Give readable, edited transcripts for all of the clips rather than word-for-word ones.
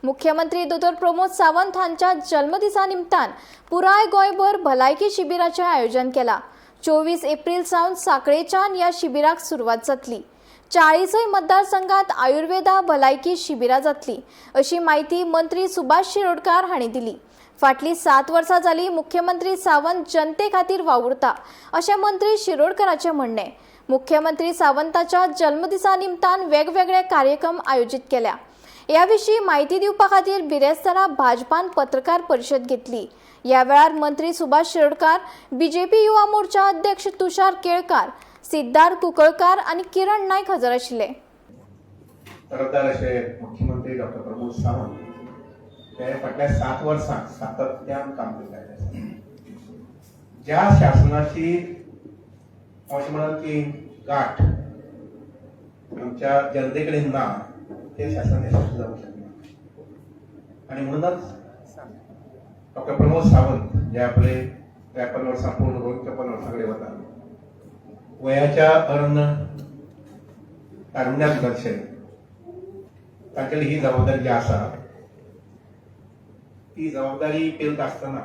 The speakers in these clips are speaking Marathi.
मुख्यमंत्री डॉ. प्रमोद सावंत हांच्या जन्मदिसा निमतान पुराय गोंयभर भलायकी शिबिराचें आयोजन केला। 24 एप्रिल सावन साखळेच्यान ह्या शिबिराक सुरवात जातली। 40 मतदारसंघात आयुर्वेदा भलायकी शिबिरां जातली अशी माहिती मंत्री सुभाष शिरोडकार हांणी दिली। फाटली 7 वर्सां जाली मुख्यमंत्री सावंत जनते खातीर वावुरता अशें मंत्री शिरोडकराचें म्हणणें। मुख्यमंत्री सावंताच्या जन्मदिसा निमतान वेगवेगळे कार्यक्रम आयोजित केल्या। ह्या विशीं माहिती दिवपा खातीर बिरेस्तारा भाजपान पत्रकार परिशद घेतली। ह्या वेळार मंत्री सुभाष शिरोडकार, बीजेपी युवा मोर्चा अध्यक्ष तुषार केळकार, सिद्धार्थ कुंकळकार आनी किरण नायक हजर आशिल्ले। सरदार असे मुख्यमंत्री डॉ. प्रमोद सावंत ते फाटल्या 7 वर्सां सातत्यान काम करतात। ज्या शासनाची अशें म्हणत की गाठ आमच्या जनते कडेन ना ते शासन यशस्वी जावंक शकना। आणि म्हणूनच डॉ. प्रमोद सावंत जे आपले 53 वर्सां पूर्ण करून 54 वर्सां कडेन वता, वयाच्या अर्ण तारुण्यात घडचे तांगेली ही जबाबदारी जी आसा ती जबाबदारी पेलत आसतना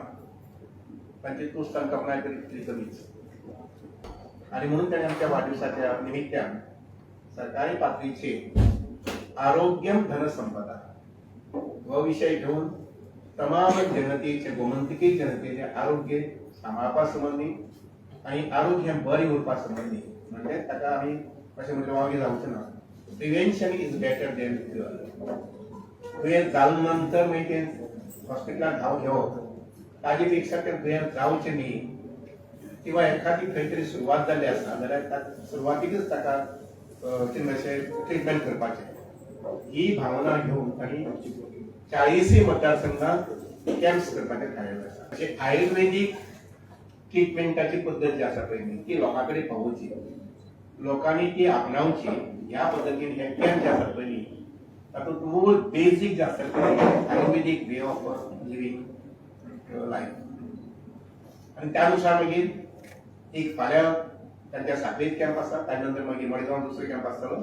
तांची तूस तांकां आपणाय तरी कमीच। आणि म्हणून ताणें आमच्या वाडदिवसाच्या निमित्यान सरकारी पातळीचेर आरोग्यम धनसंपदा हो विषय घेऊन तमाम जनतेचे गोमंतकी जनतेचे आरोग्य सांबाळपा संबंधी आणि आरोग्य बरें उरपा संबंधी म्हणजे ताका आमी अशें म्हणजे वावगे जावचें ना। Prevention is better than cure. दुयेंस जाले नंतर मागीर तें हॉस्पिटलांत धांव घेवप ताजे पेक्षा तें दुयेंस जावचें न्ही, किंवा एखादी खंय तरी सुरवात जाल्ली आसा जाल्यार सुरवातीकच ताका अशें ट्रिटमेंट करपाचें ही भावना घेवन तांणी 40 मतदारसंघात कॅम्प्स करपाचें थारायलें आसा। अशें आयुर्वेदीक ट्रिटमेंटाची पद्दत जी आसा पळय ती लोकां कडेन पावोवची, लोकांनी ती आपणावची। ह्या पद्दतीन हे कॅम्प जे आसा पळय तातूंत मूळ बेसीक जे आसा पळय आयुर्वेदीक वे ऑफ लिव्हिंग लायफ। आणि त्यानुसार मागीर एक फाल्यां तांच्या साखळेंत कॅम्प आसा, ताजे नंतर मागीर मडगांव दुसरो कॅम्प आसतलो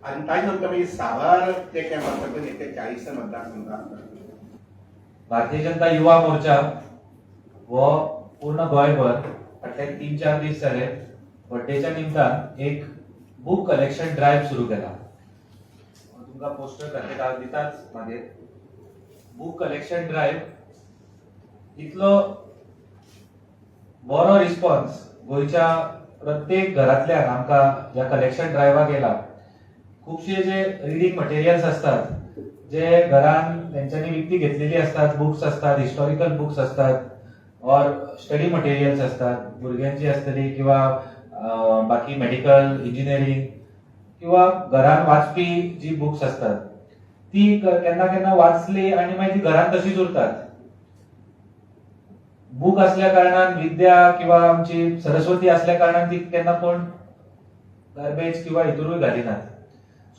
आणि ताजे नंतर मागीर साबार ते कॅम्प आसता पळय ते 40 मतदारसंघात। भारतीय जनता युवा मोर्चा वो पूर्ण गोंयभर फाटले 3-4 दीस जाले बर्थडेच्या निमतान एक बुक कलेक्शन ड्रायव्ह सुरू केला। तुमकां पोस्टर घातले दिताच मागीर बुक कलेक्शन ड्रायव्ह इतलो बरो रिस्पॉन्स गोंयच्या प्रत्येक घरांतल्यान आमकां ह्या कलेक्शन ड्रायव्हाक येला। खुबशे जे रिडींग मटेरियल्स असतात जे घरान तेंच्यांनी विकती घेतलेली असतात, बुक्स असतात, हिस्टॉरिकल बुक्स असतात और स्टडी मटेरियल्स असतात भुरग्यांची असतली किंवा बाकी मेडिकल इंजिनियरिंग किंवा घरान वाचपी जी बुक्स असतात ती केन्ना केन्ना वाचली आणि मागीर ती घरान तशीच उरतात। बुक असल्या कारणान विद्या किंवा आमची सरस्वती असल्या कारणान ती केन्ना कोण गार्बेज किंवा हितूरूय घालिनात,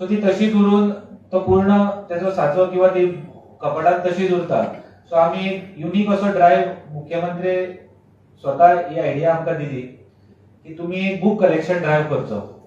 सो ती तशीच उरून तो पूर्ण त्याचो साचो किंवा ती कपडात तशीच उरता। सो आमी युनिक असो ड्रायव्ह मुख्यमंत्री स्वतः ही आयडिया आमकां दिली की तुम्ही एक बुक कलेक्शन ड्रायव्ह करचो